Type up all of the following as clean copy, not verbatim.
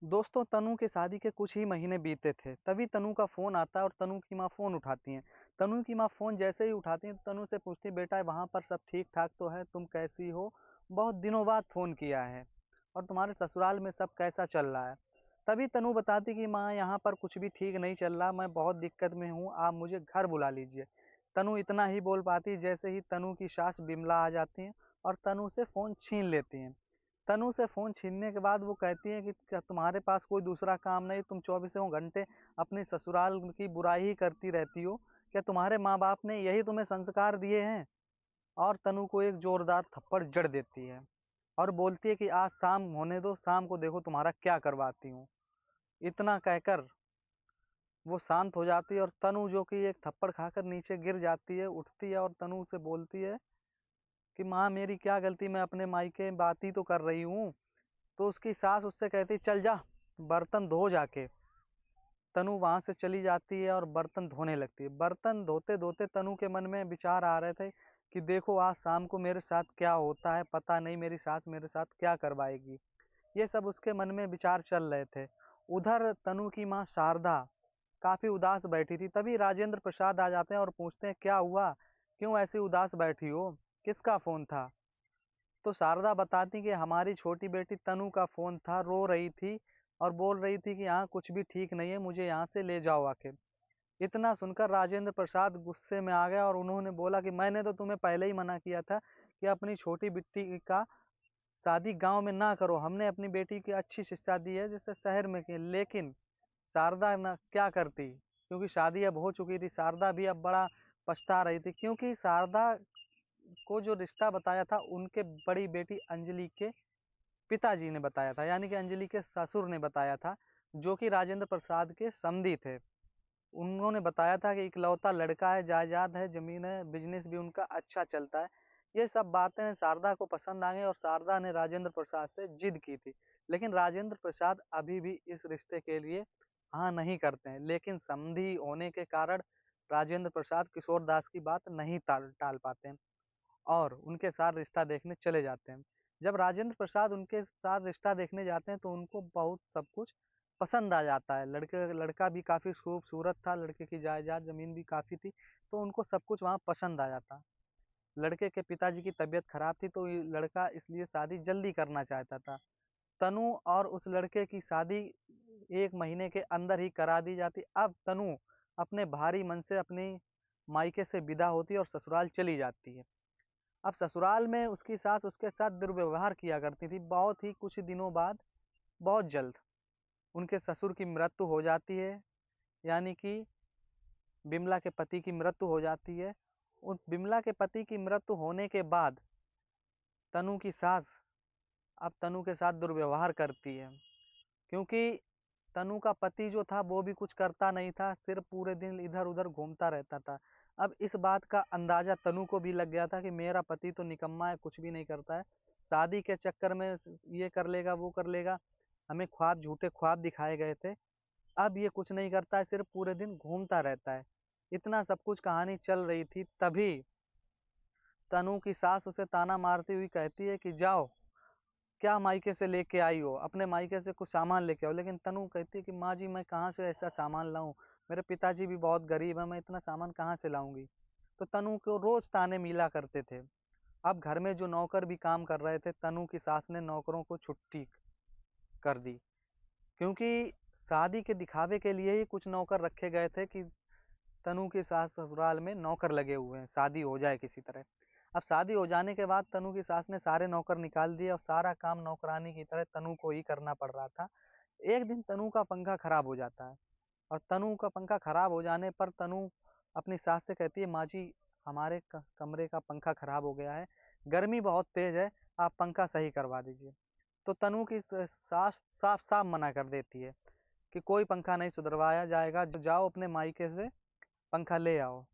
दोस्तों, तनु की शादी के कुछ ही महीने बीते थे, तभी तनु का फ़ोन आता है और तनु की माँ फ़ोन उठाती हैं। तनु की माँ फ़ोन जैसे ही उठाती हैं, तो तनु से पूछती हैं, "बेटा वहाँ पर सब ठीक-ठाक तो है? तुम कैसी हो? बहुत दिनों बाद फ़ोन किया है और तुम्हारे ससुराल में सब कैसा चल रहा है?" तभी तनु बताती कि माँ यहाँ पर कुछ भी ठीक नहीं चल रहा, मैं बहुत दिक्कत में हूँ, आप मुझे घर बुला लीजिए। तनु इतना ही बोल पाती, जैसे ही तनु की सास बिमला आ जाती हैं और तनु से फ़ोन छीन लेती हैं। तनु से फ़ोन छीनने के बाद वो कहती हैं कि क्या तुम्हारे पास कोई दूसरा काम नहीं, तुम चौबीसों घंटे अपने ससुराल की बुराई ही करती रहती हो। क्या तुम्हारे माँ-बाप ने यही तुम्हें संस्कार दिए हैं? और तनु को एक ज़ोरदार थप्पड़ जड़ देती है और बोलती है कि आज शाम होने दो, शाम को देखो तुम्हारा क्या करवाती हूँ। इतना कहकर वो शांत हो जाती है और तनु जो कि एक थप्पड़ खाकर नीचे गिर जाती है, उठती है और तनु से बोलती है कि माँ मेरी क्या गलती, मैं अपने मायके बात ही तो कर रही हूँ। तो उसकी सास उससे कहती, "चल जा, बर्तन धो जाके।" तनु वहाँ से चली जाती है और बर्तन धोने लगती है। बर्तन धोते-धोते तनु के मन में विचार आ रहे थे कि देखो आज शाम को मेरे साथ क्या होता है, पता नहीं मेरी सास मेरे साथ क्या करवाएगी। ये सब उसके मन में विचार चल रहे थे। उधर तनु की माँ शारदा काफ़ी उदास बैठी थी, तभी राजेंद्र प्रसाद आ जाते हैं और पूछते हैं, "क्या हुआ? क्यों ऐसी उदास बैठी हो? किसका फ़ोन था?" तो शारदा बताती कि हमारी छोटी बेटी तनु का फ़ोन था, रो रही थी और बोल रही थी कि यहाँ कुछ भी ठीक नहीं है, मुझे यहाँ से ले जाओ आके। इतना सुनकर राजेंद्र प्रसाद गुस्से में आ गया और उन्होंने बोला कि मैंने तो तुम्हें पहले ही मना किया था कि अपनी छोटी बेटी का शादी गाँव में ना करो। हमने अपनी बेटी की अच्छी शिक्षा दी है जिससे शहर में की, लेकिन शारदा ना क्या करती? क्योंकि शादी अब हो चुकी थी, शारदा भी अब बड़ा पछता रही थी क्योंकि शारदा को जो रिश्ता बताया था उनके बड़ी बेटी अंजलि के पिताजी ने बताया था, यानी कि अंजलि के ससुर ने बताया था, जो कि राजेंद्र प्रसाद के समधी थे। उन्होंने बताया था कि इकलौता लड़का है, जायदाद है, ज़मीन है, बिज़नेस भी उनका अच्छा चलता है। ये सब बातें शारदा को पसंद आ गईं और शारदा ने राजेंद्र प्रसाद से ज़िद की थी। लेकिन राजेंद्र प्रसाद अभी भी इस रिश्ते के लिए हाँ नहीं करते हैं, लेकिन समधी होने के कारण राजेंद्र प्रसाद किशोर दास की बात नहीं टाल टाल पाते हैं। और उनके साथ रिश्ता देखने चले जाते हैं। जब राजेंद्र प्रसाद उनके साथ रिश्ता देखने जाते हैं तो उनको बहुत सब कुछ पसंद आ जाता है। लड़का भी काफ़ी खूबसूरत था, लड़के की जायदाद ज़मीन भी काफ़ी थी, तो उनको सब कुछ वहाँ पसंद आ जाता। लड़के के पिताजी की तबीयत खराब थी तो ये लड़का इसलिए शादी जल्दी करना चाहता था। तनु और उस लड़के की शादी 1 महीने के अंदर ही करा दी जाती। अब तनु अपने भारी मन से अपनी मायके से विदा होती है और ससुराल चली जाती है। अब ससुराल में उसकी सास उसके साथ दुर्व्यवहार किया करती थी। बहुत ही कुछ दिनों बाद, बहुत जल्द उनके ससुर की मृत्यु हो जाती है, यानी कि बिमला के पति की मृत्यु हो जाती है। उस बिमला के पति की मृत्यु होने के बाद तनु की सास अब तनु के साथ दुर्व्यवहार करती है, क्योंकि तनु का पति जो था वो भी कुछ करता नहीं था, सिर्फ़ पूरे दिन इधर-उधर घूमता रहता था। अब इस बात का अंदाज़ा तनु को भी लग गया था कि मेरा पति तो निकम्मा है, कुछ भी नहीं करता है। शादी के चक्कर में ये कर लेगा, वो कर लेगा, हमें ख्वाब झूठे ख्वाब दिखाए गए थे। अब ये कुछ नहीं करता है, सिर्फ़ पूरे दिन घूमता रहता है। इतना सब कुछ कहानी चल रही थी, तभी तनु की सास उसे ताना मारती हुई कहती है कि जाओ, क्या मायके से लेके आई हो? अपने मायके से कुछ सामान लेके आओ। लेकिन तनु कहती है कि माँ जी मैं कहाँ से ऐसा सामान लाऊँ? मेरे पिताजी भी बहुत गरीब हैं, मैं इतना सामान कहाँ से लाऊँगी? तो तनु को रोज़ ताने मिला करते थे। अब घर में जो नौकर भी काम कर रहे थे, तनु की सास ने नौकरों को छुट्टी कर दी। क्योंकि शादी के दिखावे के लिए ही कुछ नौकर रखे गए थे कि तनु की सास ससुराल में नौकर लगे हुए हैं, शादी हो जाए किसी तरह। अब शादी हो जाने के बाद तनु की सास ने सारे नौकर निकाल दिए और सारा काम नौकरानी की तरह तनु को ही करना पड़ रहा था। एक दिन तनु का पंखा खराब हो जाता है और तनु का पंखा खराब हो जाने पर तनु अपनी सास से कहती है, "माँ जी, हमारे क कमरे का पंखा खराब हो गया है, गर्मी बहुत तेज़ है, आप पंखा सही करवा दीजिए।" तो तनु की सास साफ-साफ मना कर देती है कि कोई पंखा नहीं सुधरवाया जाएगा, जाओ अपने मायके से पंखा ले आओ।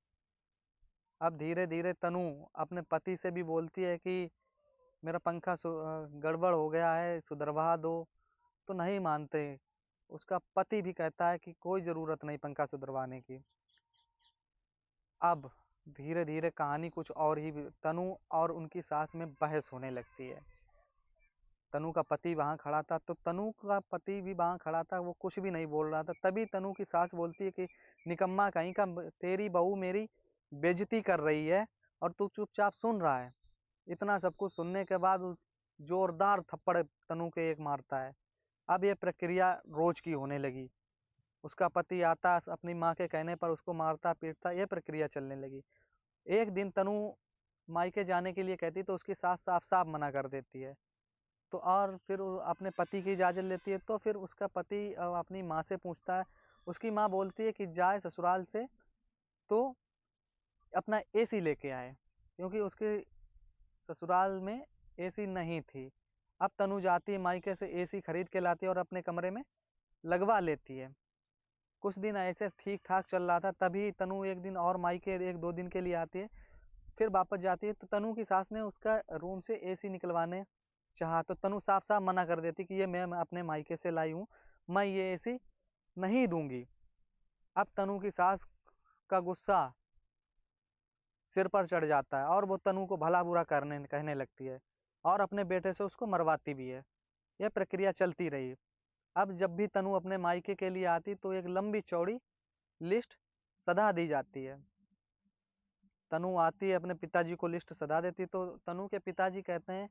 अब धीरे-धीरे तनु अपने पति से भी बोलती है कि मेरा पंखा गड़बड़ हो गया है, सुधरवा दो, तो नहीं मानते। उसका पति भी कहता है कि कोई ज़रूरत नहीं पंखा सुधरवाने की। अब धीरे-धीरे कहानी कुछ और ही तनु और उनकी सास में बहस होने लगती है। तनु का पति वहाँ खड़ा था, तो तनु का पति भी वहाँ खड़ा था, वो कुछ भी नहीं बोल रहा था। तभी तनु की सास बोलती है कि निकम्मा कहीं का, तेरी बहू मेरी बेइज्जती कर रही है और तू चुपचाप सुन रहा है। इतना सब कुछ सुनने के बाद उस जोरदार थप्पड़ तनु के एक मारता है। अब ये प्रक्रिया रोज की होने लगी। उसका पति आता, अपनी माँ के कहने पर उसको मारता पीटता, ये प्रक्रिया चलने लगी। एक दिन तनु मायके जाने के लिए कहती तो उसकी सास साफ साफ मना कर देती है। तो और फिर वो अपने पति की इजाज़त लेती है, तो फिर उसका पति अपनी माँ से पूछता है। उसकी माँ बोलती है कि जाए ससुराल से तो अपना एसी लेके आए, क्योंकि उसके ससुराल में एसी नहीं थी। अब तनु जाती है मायके से, एसी खरीद के लाती है और अपने कमरे में लगवा लेती है। कुछ दिन ऐसे ठीक ठाक चल रहा था, तभी तनु एक दिन और मायके 1-2 दिन के लिए आती है। फिर वापस जाती है, तो तनु की सास ने उसका रूम से एसी निकलवाने चाहा, तो तनु साफ साफ मना कर देती कि ये मैं अपने मायके से लाई हूँ, मैं ये एसी नहीं दूंगी। अब तनु की सास का गुस्सा सिर पर चढ़ जाता है और वो तनु को भला बुरा करने कहने लगती है और अपने बेटे से उसको मरवाती भी है। यह प्रक्रिया चलती रही। अब जब भी तनु अपने मायके के लिए आती तो एक लंबी चौड़ी लिस्ट सधा दी जाती है। तनु आती है, अपने पिताजी को लिस्ट सधा देती, तो तनु के पिताजी कहते हैं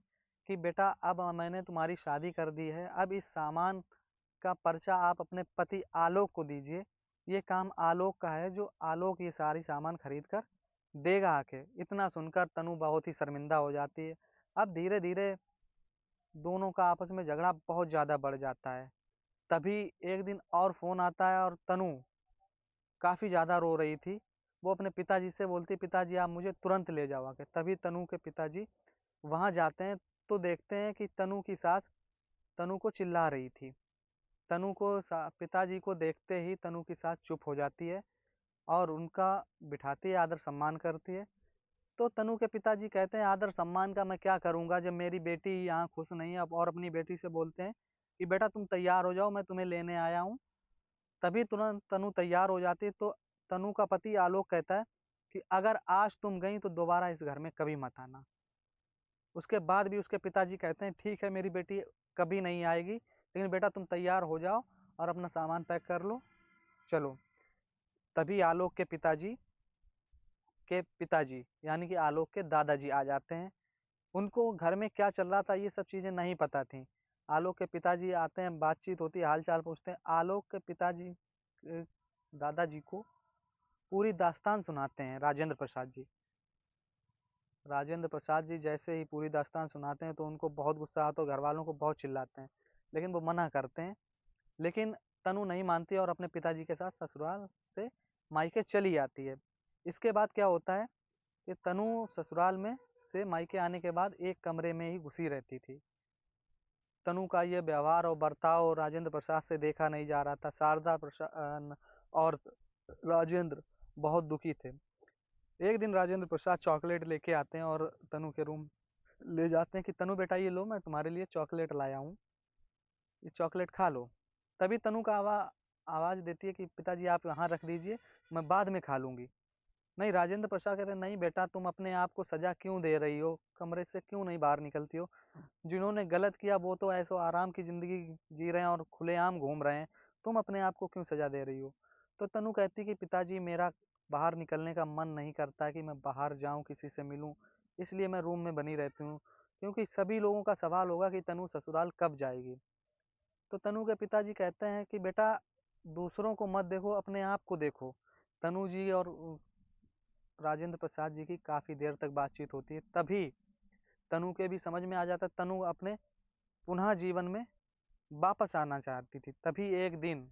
कि बेटा, अब मैंने तुम्हारी शादी कर दी है, अब इस सामान का पर्चा आप अपने पति आलोक को दीजिए। ये काम आलोक का है, जो आलोक ये सारी सामान खरीद कर देगा आके। इतना सुनकर तनु बहुत ही शर्मिंदा हो जाती है। अब धीरे धीरे दोनों का आपस में झगड़ा बहुत ज्यादा बढ़ जाता है। तभी एक दिन और फोन आता है और तनु काफी ज्यादा रो रही थी। वो अपने पिताजी से बोलती, पिताजी आप मुझे तुरंत ले जाओ आके। तभी तनु के पिताजी वहां जाते हैं, तो देखते हैं कि तनु की सास तनु को चिल्ला रही थी। तनु को पिताजी को देखते ही तनु की सास चुप हो जाती है और उनका बिठाती है, आदर सम्मान करती है। तो तनु के पिताजी कहते हैं, आदर सम्मान का मैं क्या करूंगा जब मेरी बेटी यहाँ खुश नहीं है। और अपनी बेटी से बोलते हैं कि बेटा तुम तैयार हो जाओ, मैं तुम्हें लेने आया हूँ। तभी तुरंत तनु तैयार हो जाती है। तो तनु का पति आलोक कहता है कि अगर आज तुम गई तो दोबारा इस घर में कभी मत आना। उसके बाद भी उसके पिताजी कहते हैं, ठीक है मेरी बेटी कभी नहीं आएगी, लेकिन बेटा तुम तैयार हो जाओ और अपना सामान पैक कर लो, चलो। तभी आलोक के पिताजी यानी कि आलोक के दादाजी आ जाते हैं। उनको घर में क्या चल रहा था ये सब चीजें नहीं पता थी। आलोक के पिताजी आते हैं, बातचीत होती है, हालचाल पूछते हैं। आलोक के पिताजी दादाजी को पूरी दास्तान सुनाते हैं राजेंद्र प्रसाद जी। राजेंद्र प्रसाद जी जैसे ही पूरी दास्तान सुनाते हैं तो उनको बहुत गुस्सा आता है, घर वालों को बहुत चिल्लाते हैं, लेकिन वो मना करते हैं। लेकिन तनु नहीं मानती और अपने पिताजी के साथ ससुराल से मायके चली आती है। इसके बाद क्या होता है कि तनु ससुराल में से मायके आने के बाद एक कमरे में ही घुसी रहती थी। तनु का ये व्यवहार और बर्ताव राजेंद्र प्रसाद से देखा नहीं जा रहा था। शारदा प्रसाद और राजेंद्र बहुत दुखी थे। एक दिन राजेंद्र प्रसाद चॉकलेट लेके आते हैं और तनु के रूम ले जाते हैं कि तनु बेटा ये लो, मैं तुम्हारे लिए चॉकलेट लाया हूँ, ये चॉकलेट खा लो। तभी तनु का आवाज देती है कि पिताजी आप यहाँ रख दीजिए, मैं बाद में खा लूंगी। नहीं, राजेंद्र प्रसाद कहते हैं, नहीं बेटा तुम अपने आप को सजा क्यों दे रही हो, कमरे से क्यों नहीं बाहर निकलती हो। जिन्होंने गलत किया वो तो ऐसो आराम की जिंदगी जी रहे हैं और खुलेआम घूम रहे हैं, तुम अपने आप को क्यों सजा दे रही हो। तो तनु कहती कि पिताजी मेरा बाहर निकलने का मन नहीं करता कि मैं बाहर जाऊं किसी से मिलूं, इसलिए मैं रूम में बनी रहती हूँ। क्योंकि सभी लोगों का सवाल होगा कि तनु ससुराल कब जाएगी। तो तनु के पिताजी कहते हैं कि बेटा दूसरों को मत देखो, अपने आप को देखो। तनु जी और राजेंद्र प्रसाद जी की काफी देर तक बातचीत होती है। तभी तनु के भी समझ में आ जाता है, तनु अपने पुनः जीवन में वापस आना चाहती थी। तभी एक दिन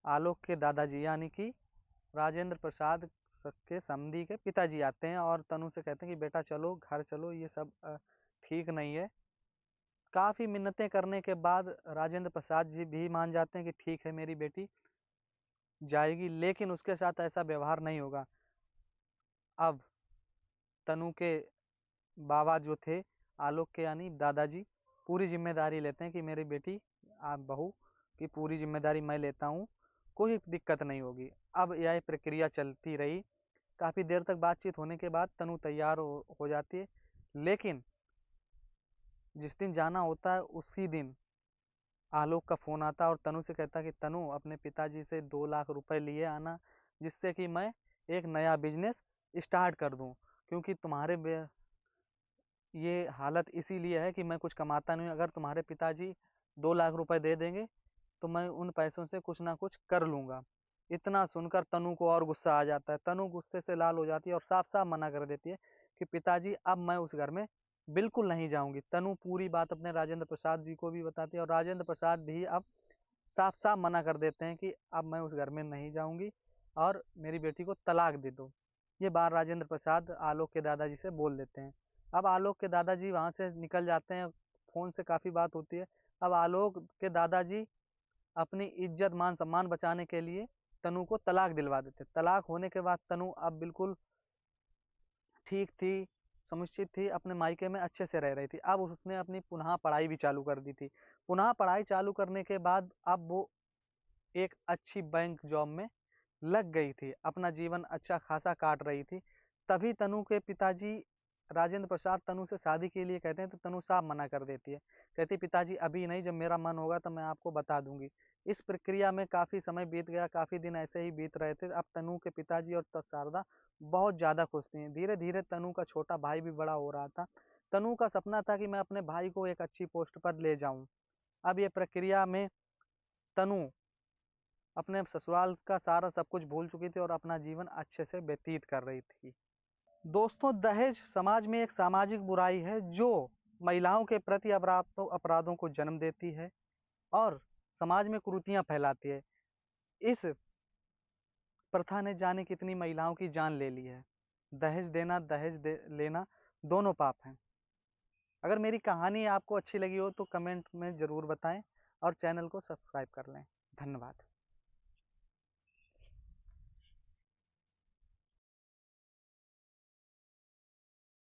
आलोक के दादाजी यानी कि राजेंद्र प्रसाद के समधी के पिताजी आते हैं और तनु से कहते हैं कि बेटा चलो घर चलो, ये सब ठीक नहीं है। काफी मिन्नतें करने के बाद राजेंद्र प्रसाद जी भी मान जाते हैं कि ठीक है मेरी बेटी जाएगी, लेकिन उसके साथ ऐसा व्यवहार नहीं होगा। अब तनु के बाबा जो थे आलोक के यानी दादाजी पूरी जिम्मेदारी लेते हैं कि मेरी बेटी आप बहू की पूरी जिम्मेदारी मैं लेता हूँ, कोई दिक्कत नहीं होगी। अब यह प्रक्रिया चलती रही। काफी देर तक बातचीत होने के बाद तनु तैयार हो जाती है, लेकिन जिस दिन जाना होता है उसी दिन आलोक का फ़ोन आता और तनु से कहता कि तनु अपने पिताजी से 2 लाख रुपए लिए आना, जिससे कि मैं एक नया बिजनेस स्टार्ट कर दूं, क्योंकि तुम्हारे ये हालत इसीलिए है कि मैं कुछ कमाता नहीं हूं। अगर तुम्हारे पिताजी 2 लाख रुपए दे देंगे तो मैं उन पैसों से कुछ ना कुछ कर लूंगा। इतना सुनकर तनु को और गुस्सा आ जाता है। तनु गुस्से से लाल हो जाती है और साफ साफ मना कर देती है कि पिताजी अब मैं उस घर में बिल्कुल नहीं जाऊंगी। तनु पूरी बात अपने राजेंद्र प्रसाद जी को भी बताती है और राजेंद्र प्रसाद भी अब साफ साफ मना कर देते हैं कि अब मैं उस घर में नहीं जाऊंगी और मेरी बेटी को तलाक दे दो। ये बात राजेंद्र प्रसाद आलोक के दादाजी से बोल देते हैं। अब आलोक के दादाजी वहां से निकल जाते हैं। फोन से काफी बात होती है। अब आलोक के दादाजी अपनी इज्जत मान सम्मान बचाने के लिए तनु को तलाक दिलवा देते। तलाक होने के बाद तनु अब बिल्कुल ठीक थी, समुचित थी, अपने मायके में अच्छे से रह रही थी। अब उसने अपनी पुनः पढ़ाई भी चालू कर दी थी। पुनः पढ़ाई चालू करने के बाद अब वो एक अच्छी बैंक जॉब में लग गई थी। अपना जीवन अच्छा खासा काट रही थी। तभी तनु के पिताजी राजेंद्र प्रसाद तनु से शादी के लिए कहते हैं तो तनु साफ मना कर देती है। कहती पिताजी अभी नहीं, जब मेरा मन होगा तो मैं आपको बता दूंगी। इस प्रक्रिया में काफी समय बीत गया, काफी दिन ऐसे ही बीत रहे थे। अब तनु के पिताजी और शारदा बहुत ज्यादा खुश थी। धीरे धीरे तनु का छोटा भाई भी बड़ा हो रहा था। तनु का सपना था कि मैं अपने भाई को एक अच्छी पोस्ट पर ले जाऊं। अब ये प्रक्रिया में तनु अपने ससुराल का सारा सब कुछ भूल चुकी थी और अपना जीवन अच्छे से व्यतीत कर रही थी। दोस्तों, दहेज समाज में एक सामाजिक बुराई है जो महिलाओं के प्रति अपराधों को जन्म देती है और समाज में कुरीतियां फैलाती है। इस प्रथा ने जाने कितनी महिलाओं की जान ले ली है। दहेज देना, लेना दोनों पाप हैं। अगर मेरी कहानी आपको अच्छी लगी हो तो कमेंट में ज़रूर बताएं और चैनल को सब्सक्राइब कर लें। धन्यवाद।